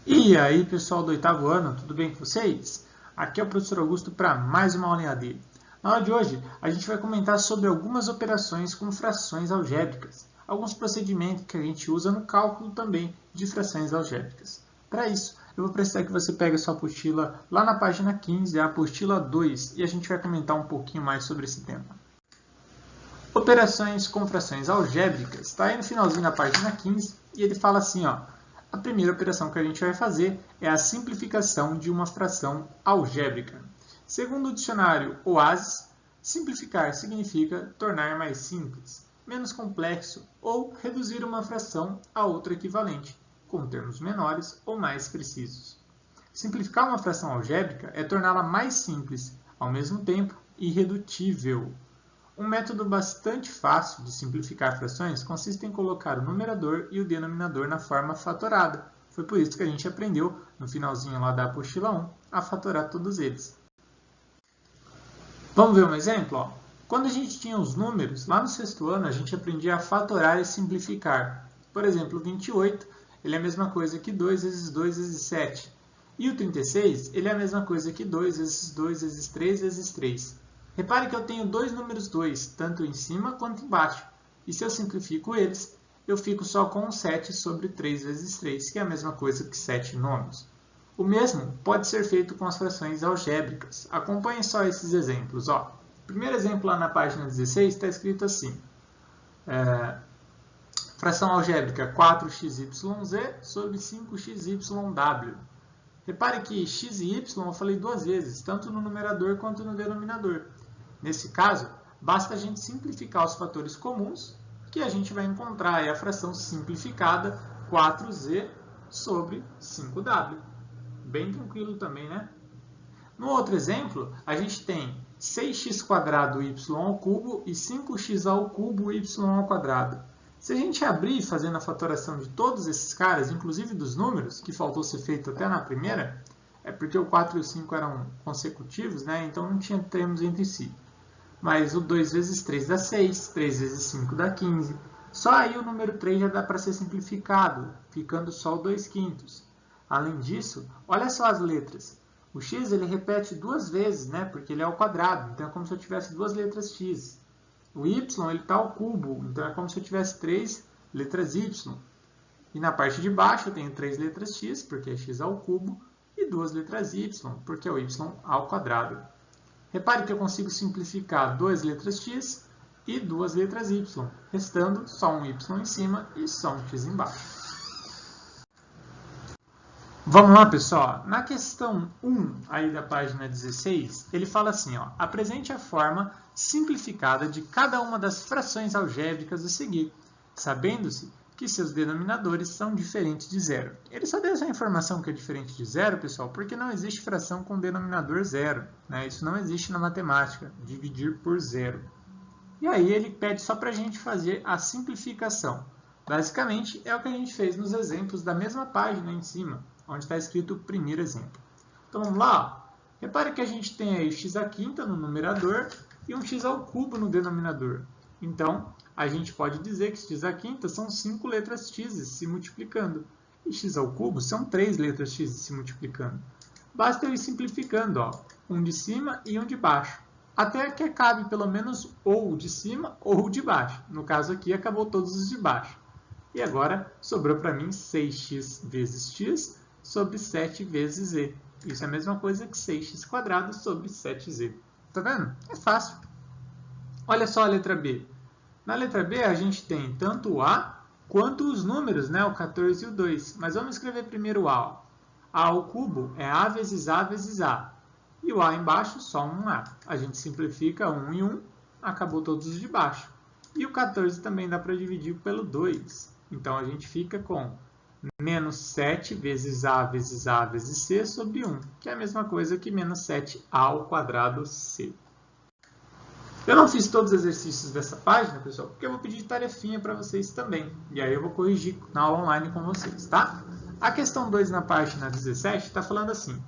E aí, pessoal do oitavo ano, tudo bem com vocês? Aqui é o professor Augusto para mais uma aula em AD. Na aula de hoje, a gente vai comentar sobre algumas operações com frações algébricas, alguns procedimentos que a gente usa no cálculo também de frações algébricas. Para isso, eu vou precisar que você pegue a sua apostila lá na página 15, a apostila 2, e a gente vai comentar um pouquinho mais sobre esse tema. Operações com frações algébricas, está aí no finalzinho da página 15, e ele fala assim, ó. A primeira operação que a gente vai fazer é a simplificação de uma fração algébrica. Segundo o dicionário Oasis, simplificar significa tornar mais simples, menos complexo ou reduzir uma fração a outra equivalente, com termos menores ou mais precisos. Simplificar uma fração algébrica é torná-la mais simples, ao mesmo tempo irredutível. Um método bastante fácil de simplificar frações consiste em colocar o numerador e o denominador na forma fatorada. Foi por isso que a gente aprendeu, no finalzinho lá da apostila 1, a fatorar todos eles. Vamos ver um exemplo? Ó. Quando a gente tinha os números, lá no sexto ano, a gente aprendia a fatorar e simplificar. Por exemplo, o 28 ele é a mesma coisa que 2 vezes 2 vezes 7. E o 36 ele é a mesma coisa que 2 vezes 2 vezes 3 vezes 3. Repare que eu tenho dois números 2, tanto em cima quanto embaixo. E se eu simplifico eles, eu fico só com 7 sobre 3 vezes 3, que é a mesma coisa que 7 nômios. O mesmo pode ser feito com as frações algébricas. Acompanhe só esses exemplos. Ó. O primeiro exemplo lá na página 16 está escrito assim. Fração algébrica 4xyz sobre 5xyw. Repare que x e y eu falei duas vezes, tanto no numerador quanto no denominador. Nesse caso, basta a gente simplificar os fatores comuns, que a gente vai encontrar aí a fração simplificada 4z sobre 5w. Bem tranquilo também, né? No outro exemplo, a gente tem 6x² y ao cubo e 5x ao cubo y ao quadrado. Se a gente abrir fazendo a fatoração de todos esses caras, inclusive dos números, que faltou ser feito até na primeira, é porque o 4 e o 5 eram consecutivos, né? Então não tinha termos entre si. Mas o 2 vezes 3 dá 6, 3 vezes 5 dá 15. Só aí o número 3 já dá para ser simplificado, ficando só o 2/5. Além disso, olha só as letras. O x ele repete duas vezes, né? Porque ele é ao quadrado, então é como se eu tivesse duas letras x. O y está ao cubo, então é como se eu tivesse três letras y. E na parte de baixo eu tenho três letras x, porque é x ao cubo, e duas letras y, porque é o y ao quadrado. Repare que eu consigo simplificar duas letras x e duas letras y, restando só um y em cima e só um x embaixo. Vamos lá, pessoal. Na questão 1 aí da página 16, ele fala assim, ó, apresente a forma simplificada de cada uma das frações algébricas a seguir, sabendo-se que seus denominadores são diferentes de zero. Ele só deu essa informação que é diferente de zero, pessoal, porque não existe fração com denominador zero, né? Isso não existe na matemática, dividir por zero. E aí ele pede só para a gente fazer a simplificação. Basicamente, é o que a gente fez nos exemplos da mesma página em cima, onde está escrito o primeiro exemplo. Então vamos lá. Ó. Repare que a gente tem aí x² no numerador e um x ao cubo no denominador. Então, a gente pode dizer que x² são 5 letras x se multiplicando. E x ao cubo são 3 letras x se multiplicando. Basta eu ir simplificando, ó, um de cima e um de baixo. Até que cabe pelo menos ou o de cima ou o de baixo. No caso aqui, acabou todos os de baixo. E agora, sobrou para mim 6x vezes x sobre 7 vezes z. Isso é a mesma coisa que 6x² sobre 7z. Tá vendo? É fácil. Olha só a letra B. Na letra B, a gente tem tanto o A quanto os números, né? O 14 e o 2. Mas vamos escrever primeiro o A. Ó. A ao cubo é A vezes A vezes A. E o A embaixo, só um A. A gente simplifica 1 e 1, acabou todos os de baixo. E o 14 também dá para dividir pelo 2. Então, a gente fica com menos 7 vezes A vezes C sobre 1, que é a mesma coisa que menos 7A ao quadrado C. Eu não fiz todos os exercícios dessa página, pessoal, porque eu vou pedir tarefinha para vocês também. E aí eu vou corrigir na aula online com vocês, tá? A questão 2 na página 17 está falando assim.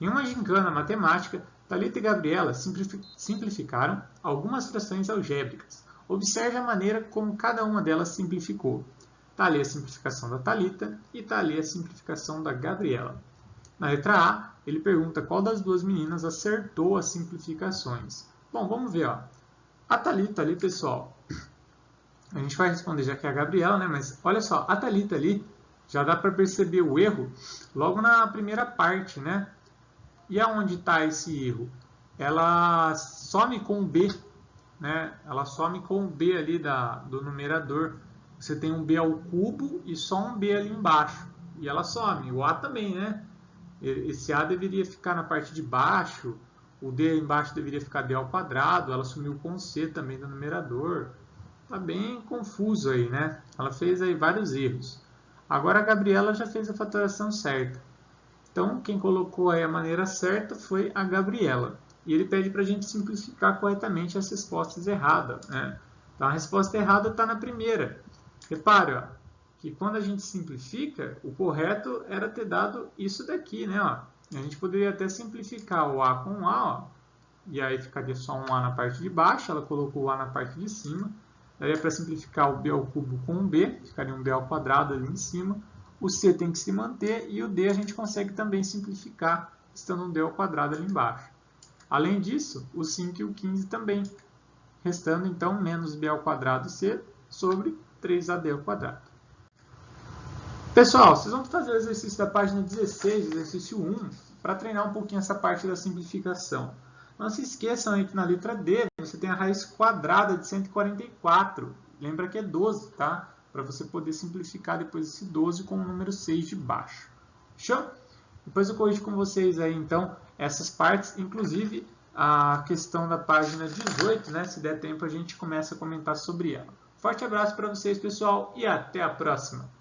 Em uma gincana matemática, Thalita e Gabriela simplificaram algumas frações algébricas. Observe a maneira como cada uma delas simplificou. Está ali a simplificação da Thalita e está ali a simplificação da Gabriela. Na letra A, ele pergunta qual das duas meninas acertou as simplificações. Bom, vamos ver. Ó. A Thalita ali, pessoal, a gente vai responder já que é a Gabriela, né? Mas olha só, a Thalita ali, já dá para perceber o erro logo na primeira parte, né? E aonde está esse erro? Ela some com o B, né? Ela some com o B ali do numerador. Você tem um B ao cubo e só um B ali embaixo. E ela some. O A também, né? Esse A deveria ficar na parte de baixo. O D embaixo deveria ficar D ao quadrado. Ela sumiu com o C também do numerador. Tá bem confuso aí, né? Ela fez aí vários erros. Agora a Gabriela já fez a fatoração certa. Então, quem colocou aí a maneira certa foi a Gabriela. E ele pede para a gente simplificar corretamente as respostas erradas, né? Então, a resposta errada está na primeira. Repare, ó, que quando a gente simplifica, o correto era ter dado isso daqui, né? Ó. A gente poderia até simplificar o A com o A, ó, e aí ficaria só um A na parte de baixo, ela colocou o A na parte de cima. Daria para simplificar o B ao cubo com um B, ficaria um B ao quadrado ali em cima. O C tem que se manter e o D a gente consegue também simplificar, estando um D ao quadrado ali embaixo. Além disso, o 5 e o 15 também, restando então menos B ao quadrado C sobre 3AD ao quadrado. Pessoal, vocês vão fazer o exercício da página 16, exercício 1, para treinar um pouquinho essa parte da simplificação. Não se esqueçam aí que na letra D você tem a raiz quadrada de 144. Lembra que é 12, tá? Para você poder simplificar depois esse 12 com o número 6 de baixo. Show? Depois eu corrijo com vocês aí, então, essas partes, inclusive a questão da página 18, né? Se der tempo a gente começa a comentar sobre ela. Forte abraço para vocês, pessoal, e até a próxima!